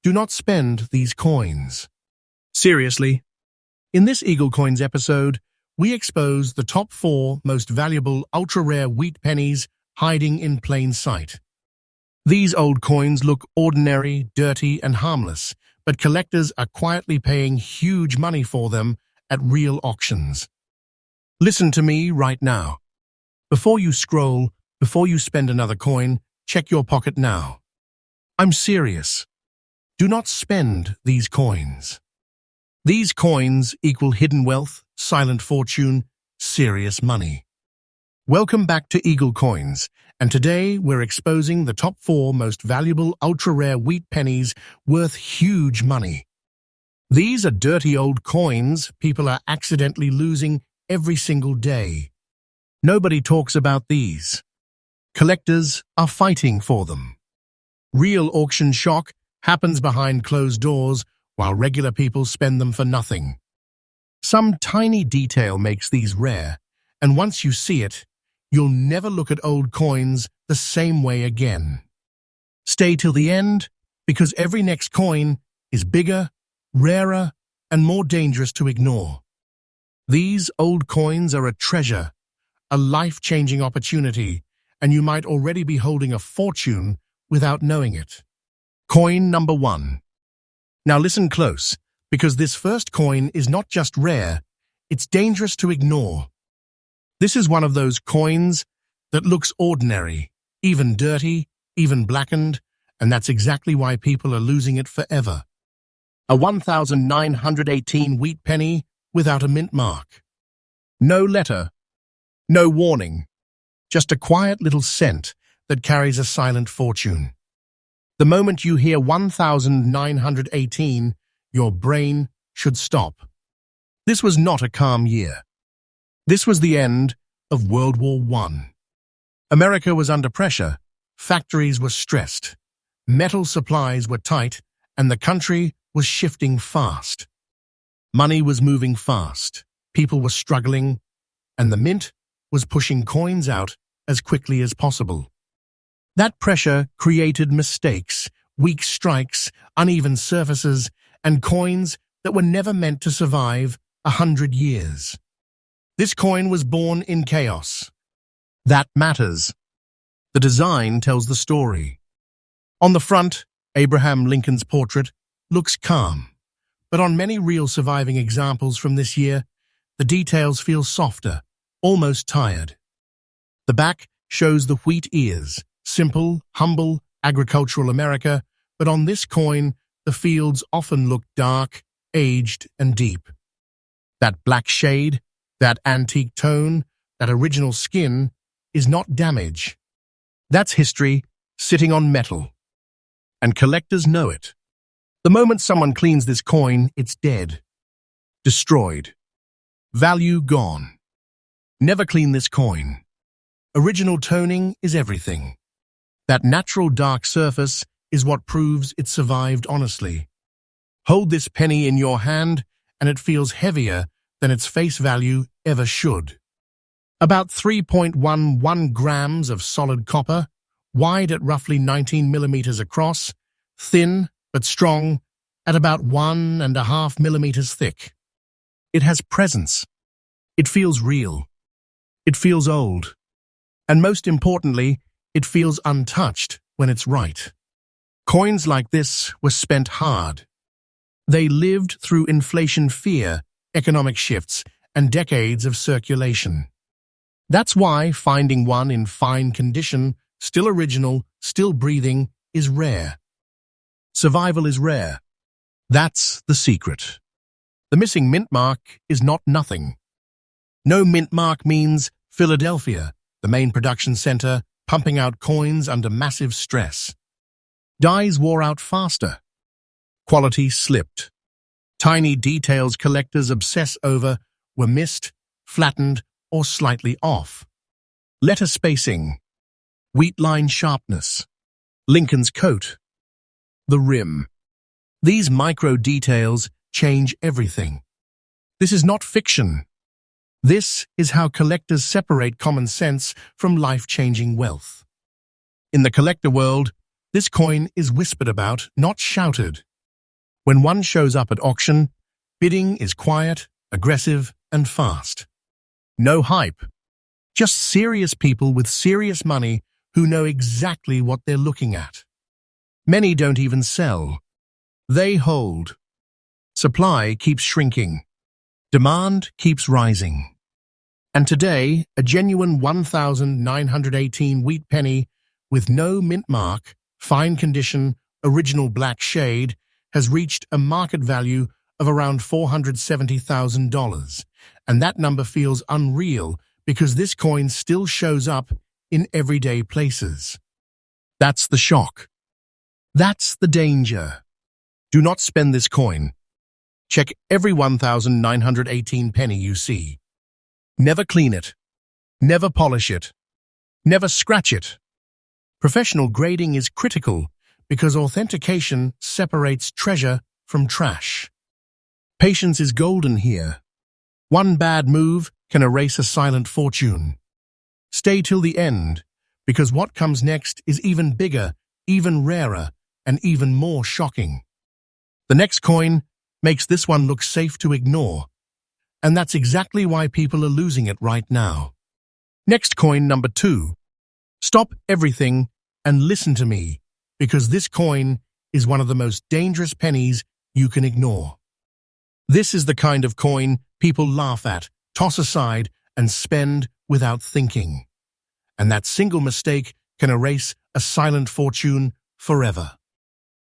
Do not spend these coins. Seriously, in this EagleCoins episode, we expose the top 4 most valuable ultra-rare wheat pennies hiding in plain sight. These old coins look ordinary, dirty, and harmless, but collectors are quietly paying huge money for them at real auctions. Listen to me right now. Before you scroll, before you spend another coin, check your pocket now. I'm serious. Do not spend these coins. These coins equal hidden wealth, silent fortune, serious money. Welcome back to EagleCoins, and today we're exposing the top 4 most valuable ultra-rare wheat pennies worth huge money. These are dirty old coins people are accidentally losing every single day. Nobody talks about these. Collectors are fighting for them. Real auction shock happens behind closed doors while regular people spend them for nothing. Some tiny detail makes these rare, and once you see it, you'll never look at old coins the same way again. Stay till the end, because every next coin is bigger, rarer, and more dangerous to ignore. These old coins are a treasure, a life-changing opportunity, and you might already be holding a fortune without knowing it. Coin number 1. Now listen close, because this first coin is not just rare, it's dangerous to ignore. This is one of those coins that looks ordinary, even dirty, even blackened, and that's exactly why people are losing it forever. A 1918 wheat penny without a mint mark. No letter, no warning, just a quiet little cent that carries a silent fortune. The moment you hear 1918, your brain should stop. This was not a calm year. This was the end of World War I. America was under pressure, factories were stressed, metal supplies were tight, and the country was shifting fast. Money was moving fast, people were struggling, and the mint was pushing coins out as quickly as possible. That pressure created mistakes, weak strikes, uneven surfaces, and coins that were never meant to survive 100 years. This coin was born in chaos. That matters. The design tells the story. On the front, Abraham Lincoln's portrait looks calm, but on many real surviving examples from this year, the details feel softer, almost tired. The back shows the wheat ears, simple, humble, agricultural America, but on this coin, the fields often look dark, aged, and deep. That black shade, that antique tone, that original skin, is not damage. That's history sitting on metal. And collectors know it. The moment someone cleans this coin, it's dead. Destroyed. Value gone. Never clean this coin. Original toning is everything. That natural dark surface is what proves it survived honestly. Hold this penny in your hand, and it feels heavier than its face value ever should. About 3.11 grams of solid copper, wide at roughly 19 millimeters across, thin but strong at about 1.5 millimeters thick. It has presence. It feels real. It feels old. And most importantly, it feels untouched when it's right. Coins like this were spent hard. They lived through inflation fear, economic shifts, and decades of circulation. That's why finding one in fine condition, still original, still breathing, is rare. Survival is rare. That's the secret. The missing mint mark is not nothing. No mint mark means Philadelphia, the main production center, pumping out coins under massive stress. Dies wore out faster. Quality slipped. Tiny details collectors obsess over were missed, flattened, or slightly off. Letter spacing, wheat line sharpness, Lincoln's coat, the rim. These micro details change everything. This is not fiction. This is how collectors separate common sense from life-changing wealth. In the collector world, this coin is whispered about, not shouted. When one shows up at auction, bidding is quiet, aggressive, and fast. No hype. Just serious people with serious money who know exactly what they're looking at. Many don't even sell. They hold. Supply keeps shrinking. Demand keeps rising. And today, a genuine 1,918 wheat penny with no mint mark, fine condition, original black shade, has reached a market value of around $470,000. And that number feels unreal because this coin still shows up in everyday places. That's the shock. That's the danger. Do not spend this coin. Check every 1,918 penny you see. Never clean it. Never polish it. Never scratch it. Professional grading is critical because authentication separates treasure from trash. Patience is golden here. One bad move can erase a silent fortune. Stay till the end, because what comes next is even bigger, even rarer, and even more shocking. The next coin makes this one look safe to ignore, and that's exactly why people are losing it right now. Next coin number 2. Stop everything and listen to me, because this coin is one of the most dangerous pennies you can ignore. This is the kind of coin people laugh at, toss aside, and spend without thinking. And that single mistake can erase a silent fortune forever.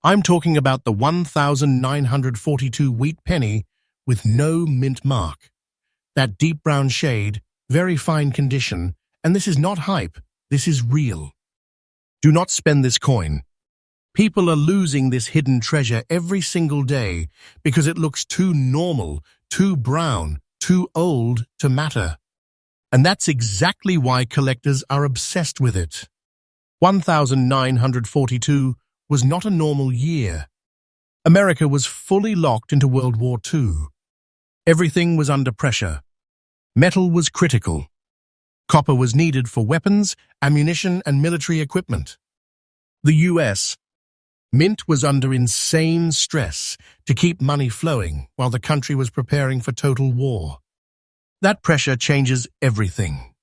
I'm talking about the 1,942 wheat penny with no mint mark. That deep brown shade, very fine condition, and this is not hype, this is real. Do not spend this coin. People are losing this hidden treasure every single day because it looks too normal, too brown, too old to matter. And that's exactly why collectors are obsessed with it. 1942 was not a normal year. America was fully locked into World War II. Everything was under pressure. Metal was critical. Copper was needed for weapons, ammunition, and military equipment. The U.S. Mint was under insane stress to keep money flowing while the country was preparing for total war. That pressure changes everything.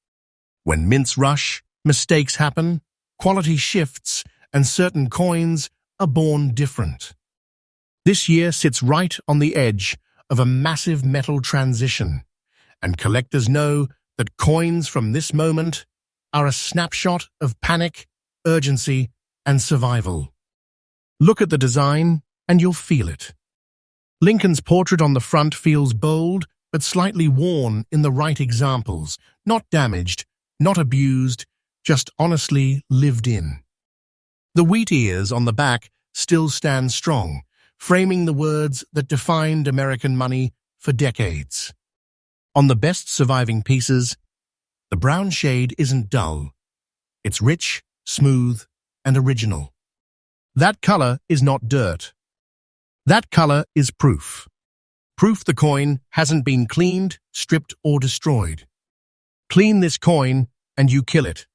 When mints rush, mistakes happen, quality shifts, and certain coins are born different. This year sits right on the edge of a massive metal transition, and collectors know that coins from this moment are a snapshot of panic, urgency, and survival. Look at the design, and you'll feel it. Lincoln's portrait on the front feels bold, but slightly worn in the right examples, not damaged, not abused, just honestly lived in. The wheat ears on the back still stand strong, framing the words that defined American money for decades. On the best surviving pieces, the brown shade isn't dull. It's rich, smooth, and original. That color is not dirt. That color is proof. Proof the coin hasn't been cleaned, stripped, or destroyed. Clean this coin and you kill it.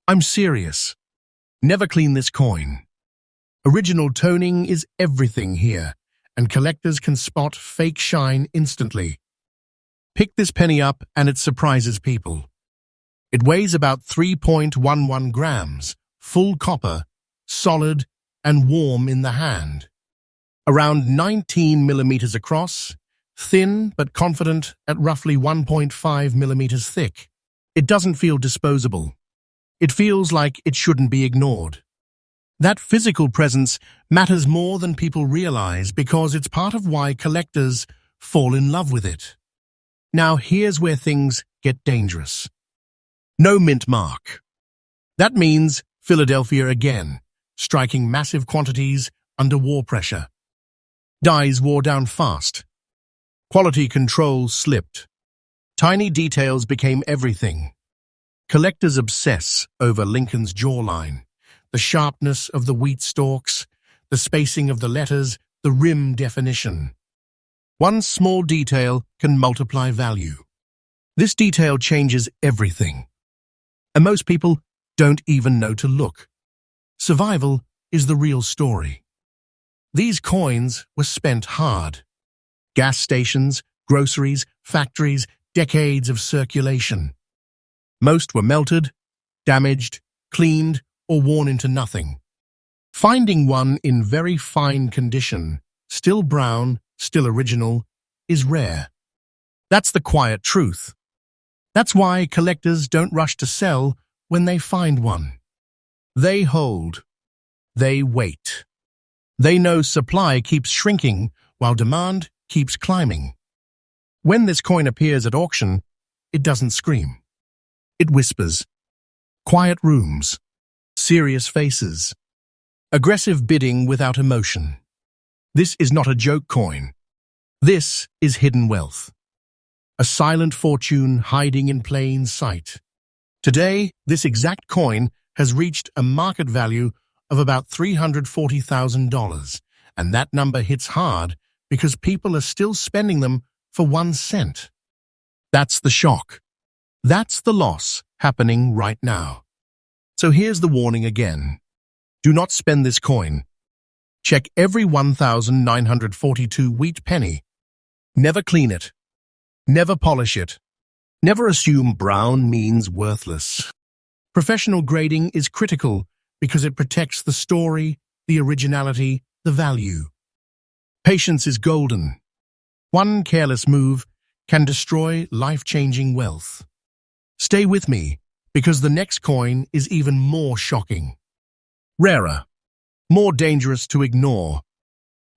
I'm serious. Never clean this coin. Original toning is everything here, and collectors can spot fake shine instantly. Pick this penny up and it surprises people. It weighs about 3.11 grams, full copper, solid, and warm in the hand. Around 19 millimeters across, thin but confident at roughly 1.5 millimeters thick. It doesn't feel disposable. It feels like it shouldn't be ignored. That physical presence matters more than people realize because it's part of why collectors fall in love with it. Now here's where things get dangerous. No mint mark. That means Philadelphia again, striking massive quantities under war pressure. Dies wore down fast. Quality control slipped. Tiny details became everything. Collectors obsess over Lincoln's jawline, the sharpness of the wheat stalks, the spacing of the letters, the rim definition. One small detail can multiply value. This detail changes everything. And most people don't even know to look. Survival is the real story. These coins were spent hard. Gas stations, groceries, factories, decades of circulation. Most were melted, damaged, cleaned, or worn into nothing. Finding one in very fine condition, still brown, still original, is rare. That's the quiet truth. That's why collectors don't rush to sell when they find one. They hold. They wait. They know supply keeps shrinking while demand keeps climbing. When this coin appears at auction, it doesn't scream. It whispers. Quiet rooms. Serious faces. Aggressive bidding without emotion. This is not a joke coin. This is hidden wealth. A silent fortune hiding in plain sight. Today, this exact coin has reached a market value of about $340,000, and that number hits hard because people are still spending them for 1 cent. That's the shock. That's the loss happening right now. So here's the warning again. Do not spend this coin. Check every 1,942 wheat penny. Never clean it. Never polish it. Never assume brown means worthless. Professional grading is critical because it protects the story, the originality, the value. Patience is golden. One careless move can destroy life-changing wealth. Stay with me, because the next coin is even more shocking. Rarer. More dangerous to ignore.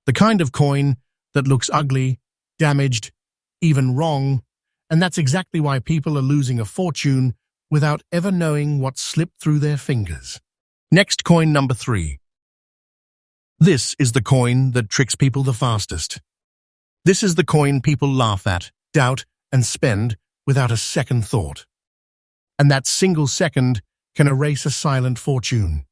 The kind of coin that looks ugly, damaged, even wrong, and that's exactly why people are losing a fortune without ever knowing what slipped through their fingers. Next coin number 3. This is the coin that tricks people the fastest. This is the coin people laugh at, doubt, and spend without a second thought. And that single second can erase a silent fortune.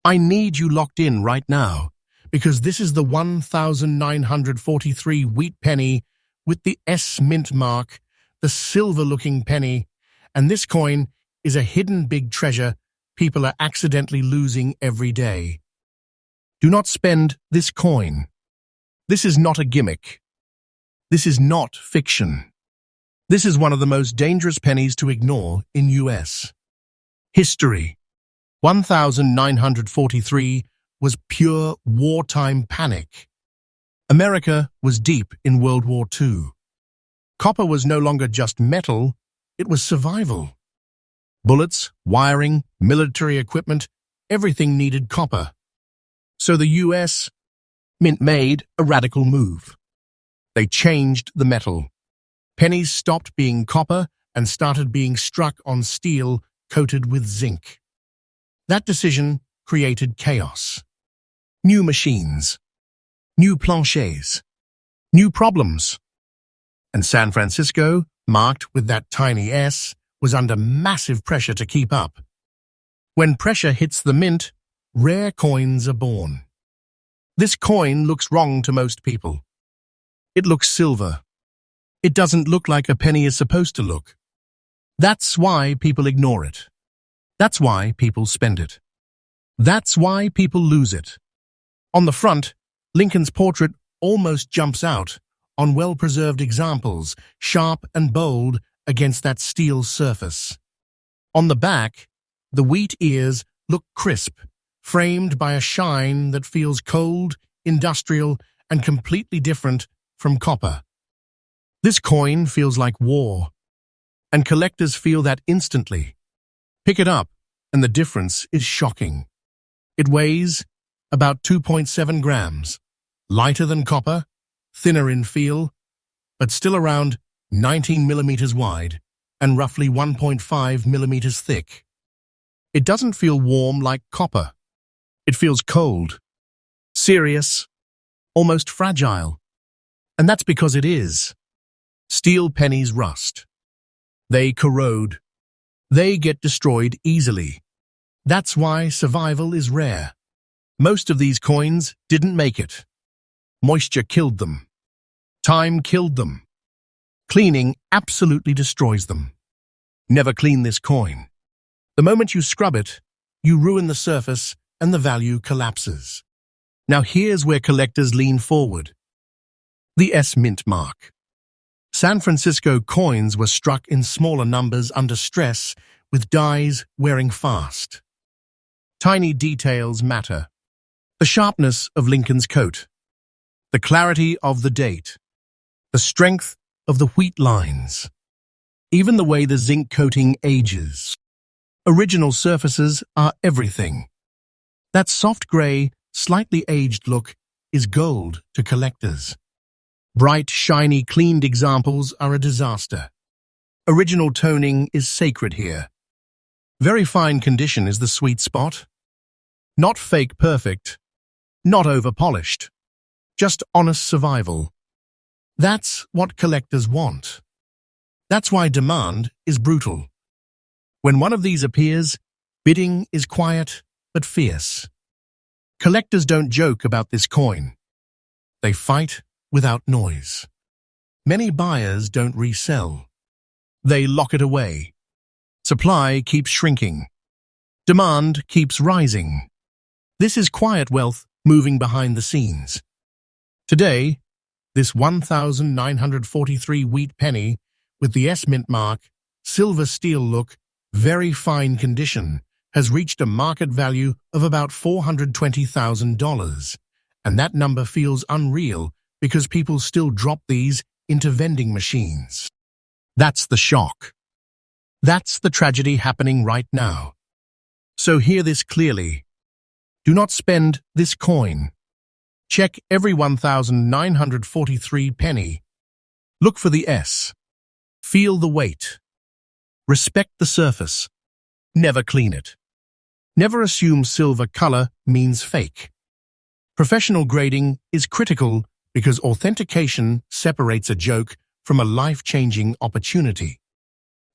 I need you locked in right now, because this is the 1,943 wheat penny with the S mint mark, the silver-looking penny, and this coin is a hidden big treasure people are accidentally losing every day. Do not spend this coin. This is not a gimmick. This is not fiction. This is one of the most dangerous pennies to ignore in US history. 1,943 was pure wartime panic. America was deep in World War II. Copper was no longer just metal, it was survival. Bullets, wiring, military equipment, everything needed copper. So the US Mint made a radical move. They changed the metal. Pennies stopped being copper and started being struck on steel coated with zinc. That decision created chaos. New machines, new planchets, new problems. And San Francisco, marked with that tiny S, was under massive pressure to keep up. When pressure hits the mint, rare coins are born. This coin looks wrong to most people. It looks silver. It doesn't look like a penny is supposed to look. That's why people ignore it. That's why people spend it. That's why people lose it. On the front, Lincoln's portrait almost jumps out on well-preserved examples, sharp and bold against that steel surface. On the back, the wheat ears look crisp, framed by a shine that feels cold, industrial, and completely different from copper. This coin feels like war, and collectors feel that instantly. Pick it up, and the difference is shocking. It weighs about 2.7 grams, lighter than copper, thinner in feel, but still around 19 millimeters wide and roughly 1.5 millimeters thick. It doesn't feel warm like copper. It feels cold, serious, almost fragile. And that's because it is. Steel pennies rust. They corrode. They get destroyed easily. That's why survival is rare. Most of these coins didn't make it. Moisture killed them. Time killed them. Cleaning absolutely destroys them. Never clean this coin. The moment you scrub it, you ruin the surface and the value collapses. Now here's where collectors lean forward. The S mint mark. San Francisco coins were struck in smaller numbers under stress, with dies wearing fast. Tiny details matter. The sharpness of Lincoln's coat, the clarity of the date, the strength of the wheat lines, even the way the zinc coating ages. Original surfaces are everything. That soft gray, slightly aged look is gold to collectors. Bright, shiny, cleaned examples are a disaster. Original toning is sacred here. Very fine condition is the sweet spot. Not fake perfect, not over-polished, just honest survival. That's what collectors want. That's why demand is brutal. When one of these appears, bidding is quiet but fierce. Collectors don't joke about this coin. They fight without noise. Many buyers don't resell. They lock it away. Supply keeps shrinking. Demand keeps rising. This is quiet wealth moving behind the scenes. Today, this 1,943 wheat penny with the S mint mark, silver steel look, very fine condition, has reached a market value of about $420,000. And that number feels unreal because people still drop these into vending machines. That's the shock. That's the tragedy happening right now. So hear this clearly. Do not spend this coin. Check every 1,943 penny. Look for the S. Feel the weight. Respect the surface. Never clean it. Never assume silver color means fake. Professional grading is critical because authentication separates a joke from a life-changing opportunity.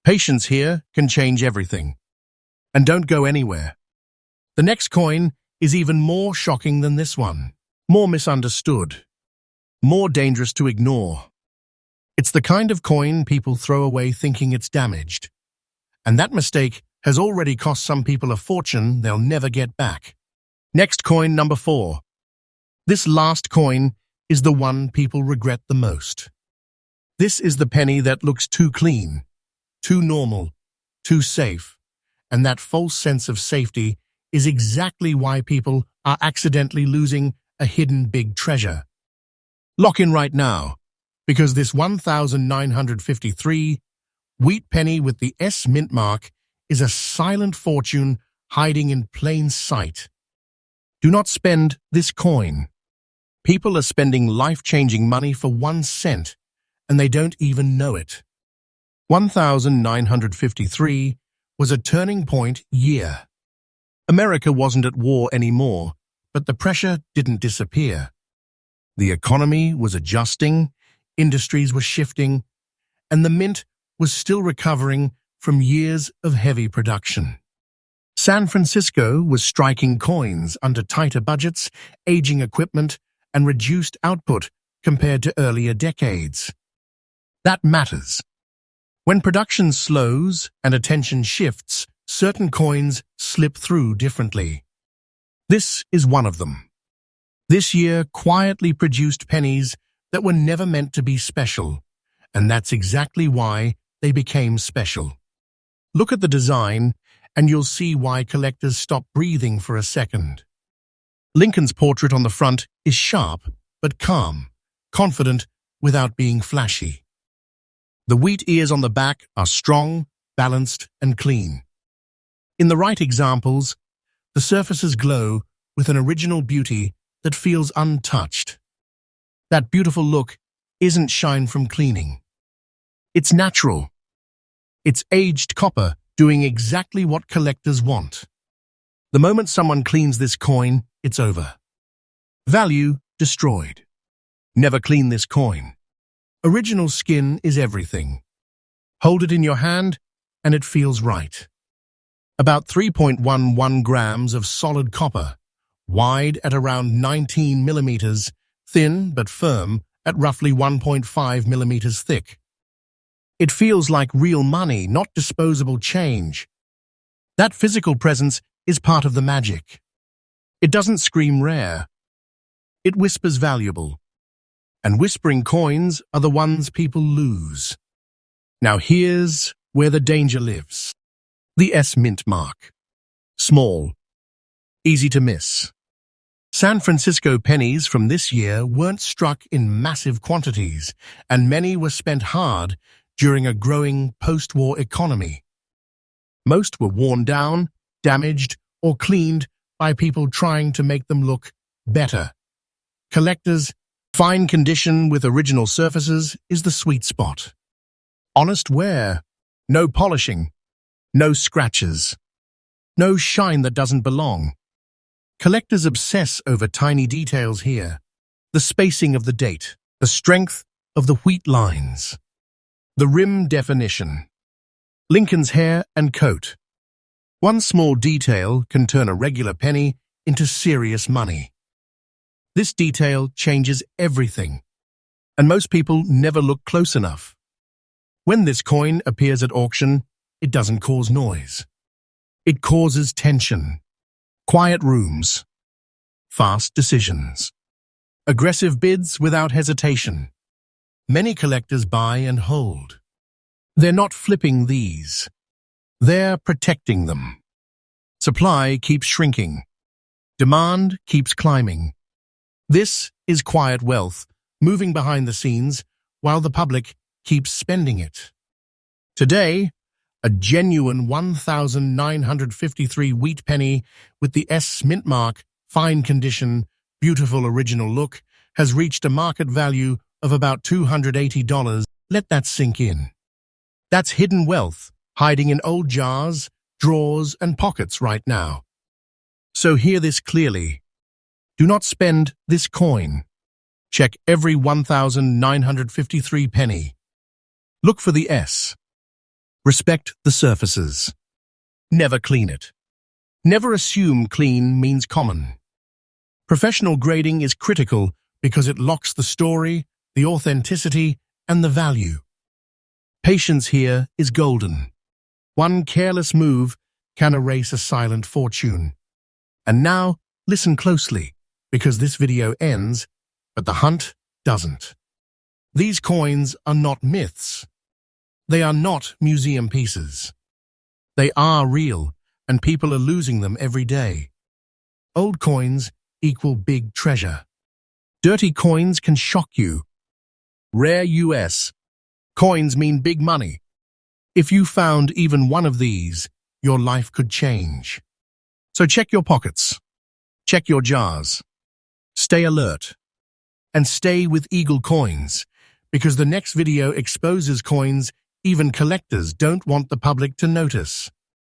Patience here can change everything. And don't go anywhere. The next coin is even more shocking than this one, more misunderstood, more dangerous to ignore. It's the kind of coin people throw away thinking it's damaged. And that mistake has already cost some people a fortune they'll never get back. Next coin, number 4. This last coin is the one people regret the most. This is the penny that looks too clean, too normal, too safe, and that false sense of safety is exactly why people are accidentally losing a hidden big treasure. Lock in right now, because this 1,953 wheat penny with the S mint mark is a silent fortune hiding in plain sight. Do not spend this coin. People are spending life-changing money for 1 cent, and they don't even know it. 1,953 was a turning point year. America wasn't at war anymore, but the pressure didn't disappear. The economy was adjusting, industries were shifting, and the mint was still recovering from years of heavy production. San Francisco was striking coins under tighter budgets, aging equipment, and reduced output compared to earlier decades. That matters. When production slows and attention shifts, certain coins slip through differently. This is one of them. This year quietly produced pennies that were never meant to be special, and that's exactly why they became special. Look at the design, and you'll see why collectors stop breathing for a second. Lincoln's portrait on the front is sharp but calm, confident without being flashy. The wheat ears on the back are strong, balanced, and clean. In the right examples, the surfaces glow with an original beauty that feels untouched. That beautiful look isn't shine from cleaning. It's natural. It's aged copper doing exactly what collectors want. The moment someone cleans this coin, it's over. Value destroyed. Never clean this coin. Original skin is everything. Hold it in your hand, and it feels right. About 3.11 grams of solid copper, wide at around 19 millimeters, thin but firm at roughly 1.5 millimeters thick. It feels like real money, not disposable change. That physical presence is part of the magic. It doesn't scream rare, It whispers valuable. And whispering coins are the ones people lose. Now here's where the danger lives. The S mint mark. Small. Easy to miss. San Francisco pennies from this year weren't struck in massive quantities, and many were spent hard during a growing post-war economy. Most were worn down, damaged, or cleaned by people trying to make them look better. Collectors, fine condition with original surfaces is the sweet spot. Honest wear, no polishing, no scratches, no shine that doesn't belong. Collectors obsess over tiny details here. The spacing of the date, the strength of the wheat lines, the rim definition, Lincoln's hair and coat. One small detail can turn a regular penny into serious money. This detail changes everything, and most people never look close enough. When this coin appears at auction, it doesn't cause noise. It causes tension. Quiet rooms, fast decisions, aggressive bids without hesitation. Many collectors buy and hold. They're not flipping these. They're protecting them. Supply keeps shrinking. Demand keeps climbing. This is quiet wealth, moving behind the scenes while the public keeps spending it. Today, a genuine 1,953 wheat penny with the S mint mark, fine condition, beautiful original look, has reached a market value of about $280. Let that sink in. That's hidden wealth, hiding in old jars, drawers, and pockets right now. So hear this clearly. Do not spend this coin. Check every 1,953 penny. Look for the S. Respect the surfaces. Never clean it. Never assume clean means common. Professional grading is critical because it locks the story, the authenticity, and the value. Patience here is golden. One careless move can erase a silent fortune. And now, listen closely, because this video ends, but the hunt doesn't. These coins are not myths. They are not museum pieces. They are real, and people are losing them every day. Old coins equal big treasure. Dirty coins can shock you. Rare US. Coins mean big money. If you found even one of these, your life could change. So check your pockets. Check your jars. Stay alert. And stay with EagleCoins, because the next video exposes coins even collectors don't want the public to notice.